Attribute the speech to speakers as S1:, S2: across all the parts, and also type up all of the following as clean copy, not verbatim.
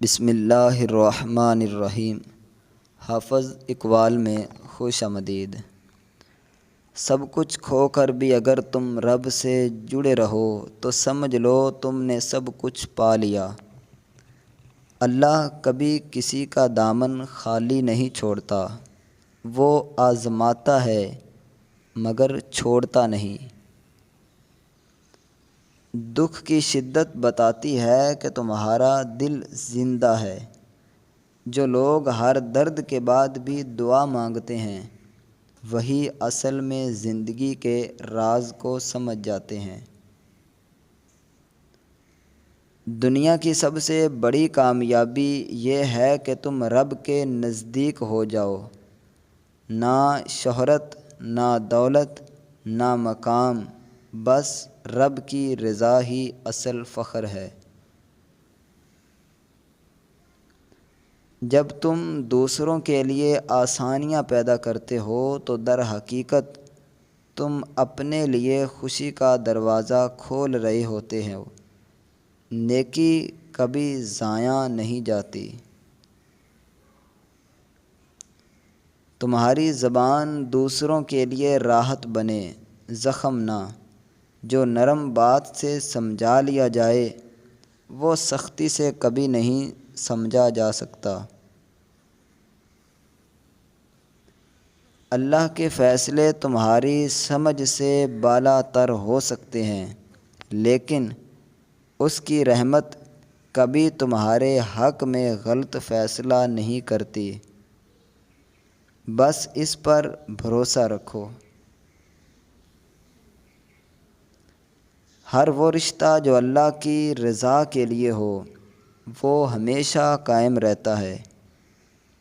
S1: بسم اللہ الرحمن الرحیم۔ حافظ اقبال میں خوش آمدید۔ سب کچھ کھو کر بھی اگر تم رب سے جڑے رہو تو سمجھ لو تم نے سب کچھ پا لیا۔ اللہ کبھی کسی کا دامن خالی نہیں چھوڑتا، وہ آزماتا ہے مگر چھوڑتا نہیں۔ دکھ کی شدت بتاتی ہے کہ تمہارا دل زندہ ہے۔ جو لوگ ہر درد کے بعد بھی دعا مانگتے ہیں وہی اصل میں زندگی کے راز کو سمجھ جاتے ہیں۔ دنیا کی سب سے بڑی کامیابی یہ ہے کہ تم رب کے نزدیک ہو جاؤ۔ نہ شہرت، نہ دولت، نہ مقام، بس رب کی رضا ہی اصل فخر ہے۔ جب تم دوسروں کے لیے آسانیاں پیدا کرتے ہو تو در حقیقت تم اپنے لیے خوشی کا دروازہ کھول رہے ہوتے ہو۔ نیکی کبھی ضائع نہیں جاتی۔ تمہاری زبان دوسروں کے لیے راحت بنے، زخم نہ۔ جو نرم بات سے سمجھا لیا جائے وہ سختی سے کبھی نہیں سمجھا جا سکتا۔ اللہ کے فیصلے تمہاری سمجھ سے بالا تر ہو سکتے ہیں، لیکن اس کی رحمت کبھی تمہارے حق میں غلط فیصلہ نہیں کرتی۔ بس اس پر بھروسہ رکھو۔ ہر وہ رشتہ جو اللہ کی رضا کے لیے ہو وہ ہمیشہ قائم رہتا ہے۔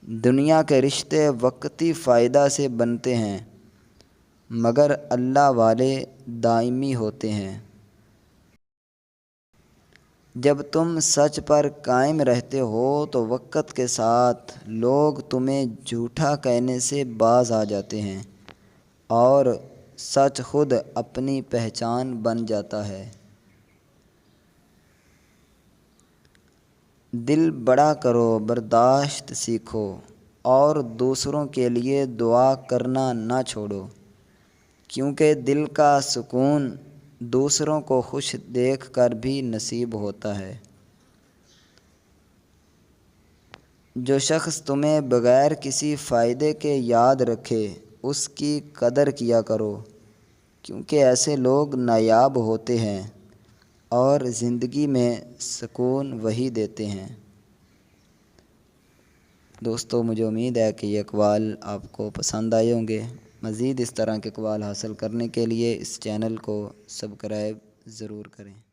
S1: دنیا کے رشتے وقتی فائدہ سے بنتے ہیں مگر اللہ والے دائمی ہوتے ہیں۔ جب تم سچ پر قائم رہتے ہو تو وقت کے ساتھ لوگ تمہیں جھوٹا کہنے سے باز آ جاتے ہیں اور سچ خود اپنی پہچان بن جاتا ہے۔ دل بڑا کرو، برداشت سیکھو اور دوسروں کے لیے دعا کرنا نہ چھوڑو، کیونکہ دل کا سکون دوسروں کو خوش دیکھ کر بھی نصیب ہوتا ہے۔ جو شخص تمہیں بغیر کسی فائدے کے یاد رکھے اس کی قدر کیا کرو، کیونکہ ایسے لوگ نایاب ہوتے ہیں اور زندگی میں سکون وہی دیتے ہیں۔ دوستو، مجھے امید ہے کہ یہ اقوال آپ کو پسند آئے ہوں گے۔ مزید اس طرح کے اقوال حاصل کرنے کے لیے اس چینل کو سبسکرائب ضرور کریں۔